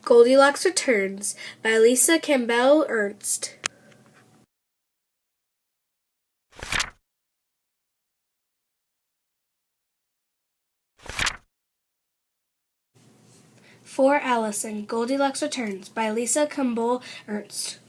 Goldilocks Returns by Lisa Campbell Ernst. For Allison, Goldilocks Returns by Lisa Campbell Ernst.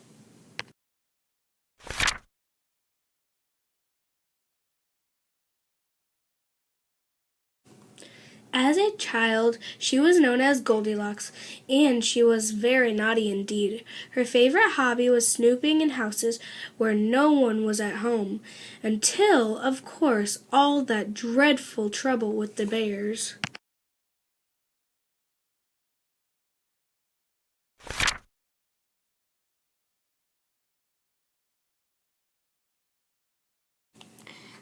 As a child, she was known as Goldilocks, and she was very naughty indeed. Her favorite hobby was snooping in houses where no one was at home, until, of course, all that dreadful trouble with the bears.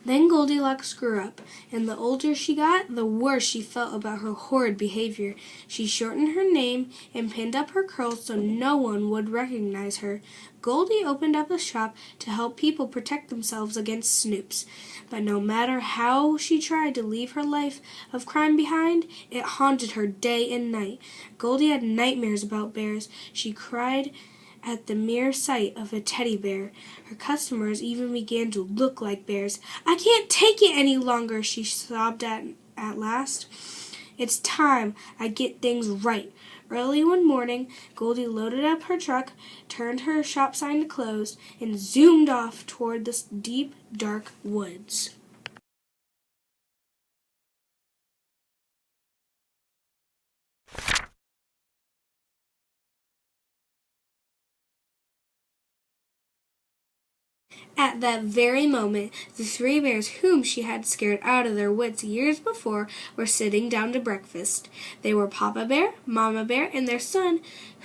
Then Goldilocks grew up, and the older she got, the worse she felt about her horrid behavior. She shortened her name and pinned up her curls so no one would recognize her. Goldie opened up a shop to help people protect themselves against snoops. But no matter how she tried to leave her life of crime behind, it haunted her day and night. Goldie had nightmares about bears. She cried at the mere sight of a teddy bear. Her customers even began to look like bears. "I can't take it any longer," she sobbed at last. "It's time I get things right." Early one morning, Goldie loaded up her truck, turned her shop sign to closed, and zoomed off toward the deep, dark woods. At that very moment, the three bears whom she had scared out of their wits years before were sitting down to breakfast. They were Papa Bear, Mama Bear, and their son,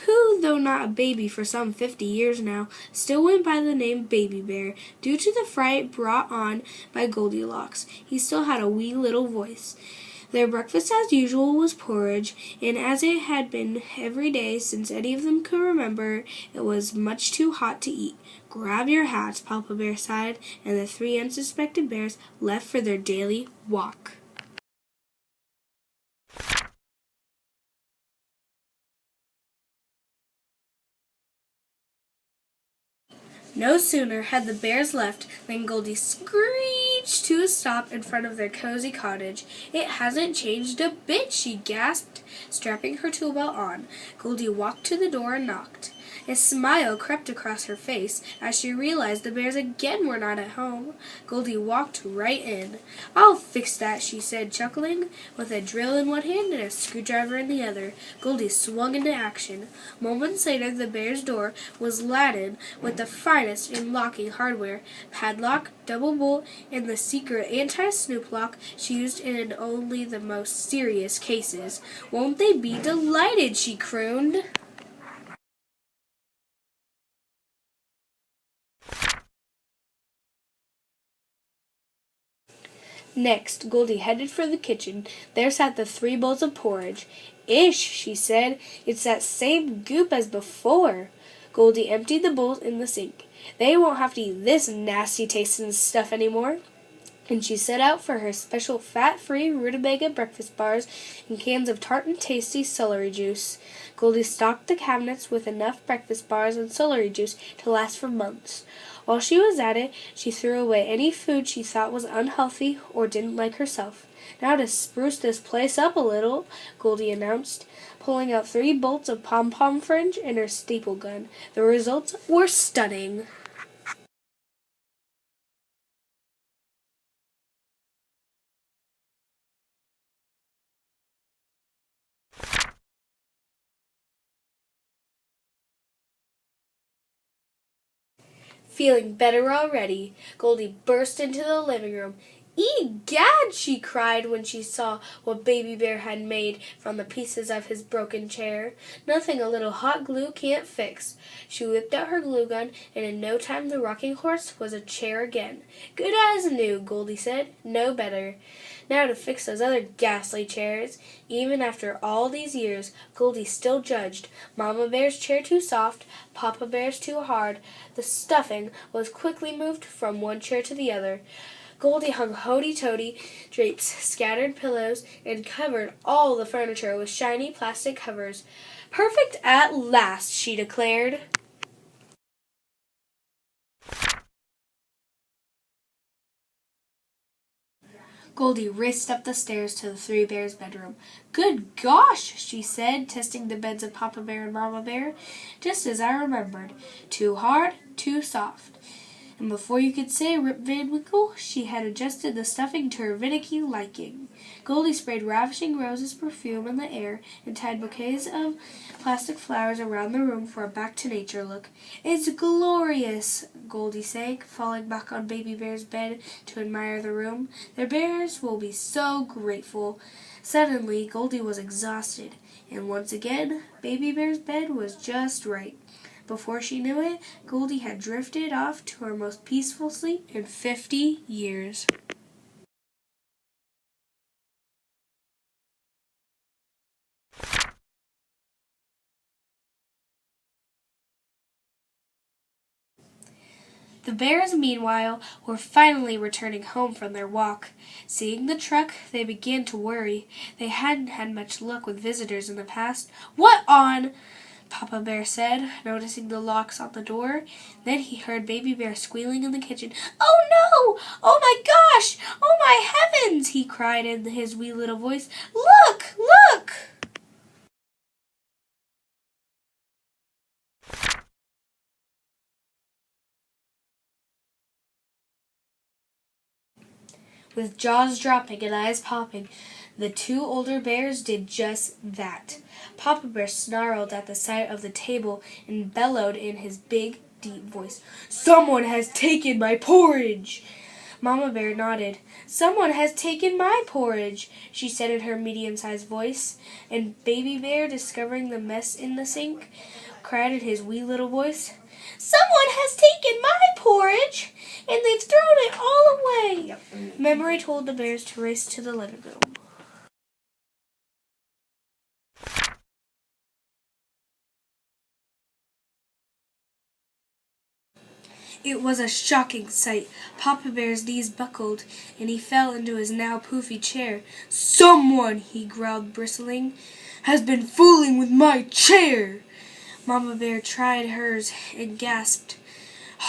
who, though not a baby for some 50 years now, still went by the name Baby Bear, due to the fright brought on by Goldilocks. He still had a wee little voice. Their breakfast, as usual, was porridge, and as it had been every day since any of them could remember, it was much too hot to eat. "Grab your hats," Papa Bear sighed, and the three unsuspected bears left for their daily walk. No sooner had the bears left than Goldie screeched to a stop in front of their cozy cottage. "It hasn't changed a bit," she gasped, strapping her tool belt on. Goldie walked to the door and knocked. A smile crept across her face as she realized the bears again were not at home. Goldie walked right in. "I'll fix that," she said, chuckling. With a drill in one hand and a screwdriver in the other, Goldie swung into action. Moments later, the bears' door was laden with the finest in locking hardware, padlock, double bolt, and the secret anti-snoop lock she used in only the most serious cases. "Won't they be delighted?" she crooned. Next, Goldie headed for the kitchen. There sat the three bowls of porridge. "Ish," she said, "it's that same goop as before." Goldie emptied the bowls in the sink. "They won't have to eat this nasty-tasting stuff anymore." And she set out for her special fat-free rutabaga breakfast bars and cans of tart and tasty celery juice. Goldie stocked the cabinets with enough breakfast bars and celery juice to last for months. While she was at it, she threw away any food she thought was unhealthy or didn't like herself. "Now to spruce this place up a little," Goldie announced, pulling out 3 bolts of pom-pom fringe and her staple gun. The results were stunning. Feeling better already, Goldie burst into the living room. "Egad!" she cried when she saw what Baby Bear had made from the pieces of his broken chair. "Nothing a little hot glue can't fix." She whipped out her glue gun, and in no time the rocking horse was a chair again. "Good as new," Goldie said. "No better. Now to fix those other ghastly chairs." Even after all these years, Goldie still judged Mama Bear's chair too soft, Papa Bear's too hard. The stuffing was quickly moved from one chair to the other. Goldie hung hoity-toity drapes, scattered pillows, and covered all the furniture with shiny plastic covers. "Perfect at last," she declared. Goldie raced up the stairs to the three bears' bedroom. "Good gosh," she said, testing the beds of Papa Bear and Mama Bear. "Just as I remembered. Too hard, too soft." And before you could say Rip Van Winkle, she had adjusted the stuffing to her finicky liking. Goldie sprayed Ravishing Rose's perfume in the air and tied bouquets of plastic flowers around the room for a back-to-nature look. "It's glorious," Goldie sang, falling back on Baby Bear's bed to admire the room. "Their bears will be so grateful." Suddenly, Goldie was exhausted, and once again, Baby Bear's bed was just right. Before she knew it, Goldie had drifted off to her most peaceful sleep in 50 years. The bears, meanwhile, were finally returning home from their walk. Seeing the truck, they began to worry. They hadn't had much luck with visitors in the past. "What on?" Papa Bear said, noticing the locks on the door. Then he heard Baby Bear squealing in the kitchen. "Oh no! Oh my gosh! Oh my heavens!" he cried in his wee little voice. "Look! Look!" With jaws dropping and eyes popping, the two older bears did just that. Papa Bear snarled at the sight of the table and bellowed in his big, deep voice, "Someone has taken my porridge!" Mama Bear nodded. "Someone has taken my porridge," she said in her medium-sized voice. And Baby Bear, discovering the mess in the sink, cried in his wee little voice, "Someone has taken my porridge, and they've thrown it all away." Memory told the bears to race to the living room. It was a shocking sight. Papa Bear's knees buckled, and he fell into his now poofy chair. "Someone," he growled, bristling, "has been fooling with my chair." Mama Bear tried hers and gasped,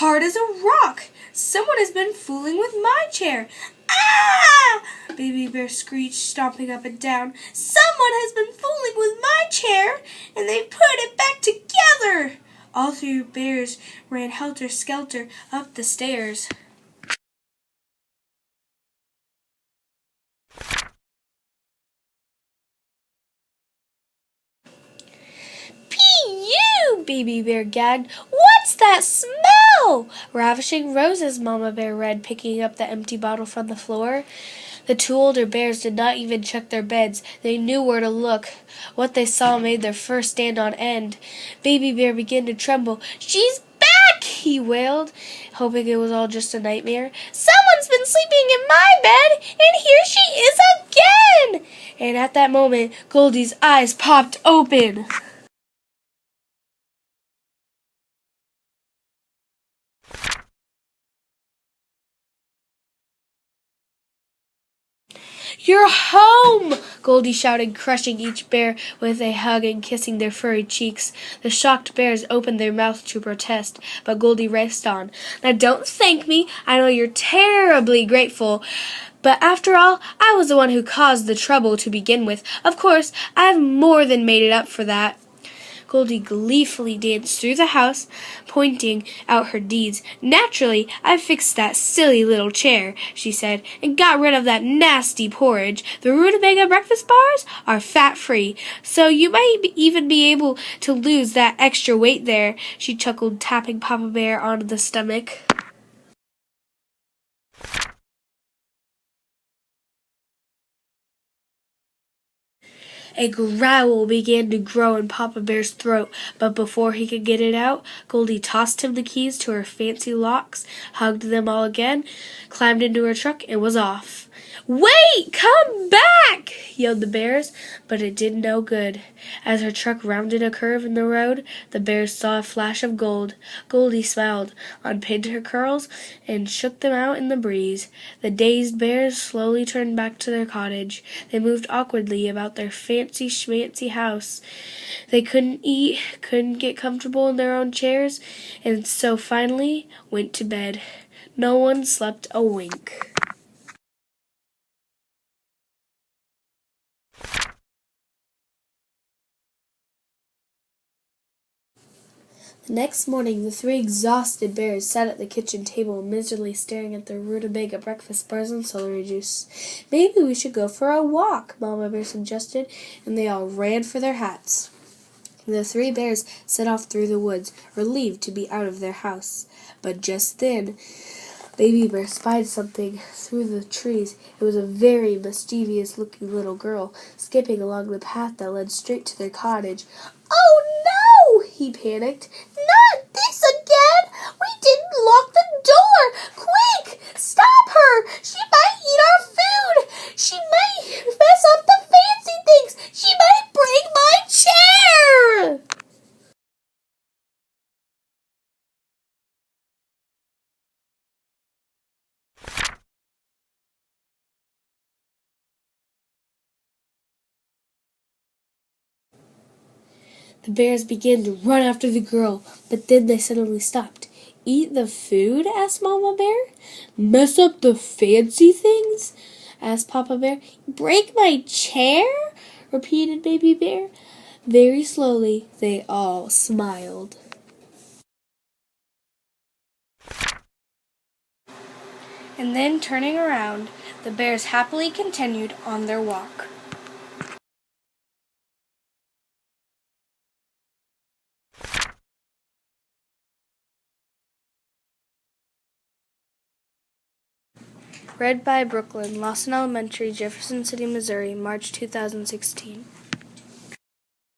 "Hard as a rock! Someone has been fooling with my chair!" "Ah!" Baby Bear screeched, stomping up and down. "Someone has been fooling with my chair, and they've put it back together!" All three bears ran helter-skelter up the stairs. "Pee-you!" Baby Bear gagged. "What's that smell?" "Ravishing Roses," Mama Bear read, picking up the empty bottle from the floor. The two older bears did not even check their beds. They knew where to look. What they saw made their fur stand on end. Baby Bear began to tremble. "She's back!" he wailed, hoping it was all just a nightmare. "Someone's been sleeping in my bed, and here she is again!" And at that moment, Goldie's eyes popped open. "You're home!" Goldie shouted, crushing each bear with a hug and kissing their furry cheeks. The shocked bears opened their mouths to protest, but Goldie raced on. "Now don't thank me. I know you're terribly grateful. But after all, I was the one who caused the trouble to begin with. Of course, I've more than made it up for that." Goldie gleefully danced through the house, pointing out her deeds. "Naturally, I fixed that silly little chair," she said, "and got rid of that nasty porridge. The rutabaga breakfast bars are fat-free, so you might even be able to lose that extra weight there," she chuckled, tapping Papa Bear on the stomach. A growl began to grow in Papa Bear's throat, but before he could get it out, Goldie tossed him the keys to her fancy locks, hugged them all again, climbed into her truck, and was off. "Wait! Come back!" yelled the bears, but it did no good. As her truck rounded a curve in the road, the bears saw a flash of gold. Goldie smiled, unpinned her curls, and shook them out in the breeze. The dazed bears slowly turned back to their cottage. They moved awkwardly about their fancy schmancy house. They couldn't eat, couldn't get comfortable in their own chairs, and so finally went to bed. No one slept a wink. The next morning, the three exhausted bears sat at the kitchen table, miserably staring at their rutabaga breakfast bars and celery juice. "Maybe we should go for a walk," Mama Bear suggested, and they all ran for their hats. The three bears set off through the woods, relieved to be out of their house. But just then, Baby Bear spied something through the trees. It was a very mischievous-looking little girl, skipping along the path that led straight to their cottage. "Oh, no!" he panicked. "Not this again! We didn't lock the door! Quick! Stop her! She might eat our food! She might mess up the fancy things! She might break my chair!" The bears began to run after the girl, but then they suddenly stopped. "Eat the food?" asked Mama Bear. "Mess up the fancy things?" asked Papa Bear. "Break my chair?" repeated Baby Bear. Very slowly, they all smiled. And then, turning around, the bears happily continued on their walk. Read by Brooklyn, Lawson Elementary, Jefferson City, Missouri, March 2016.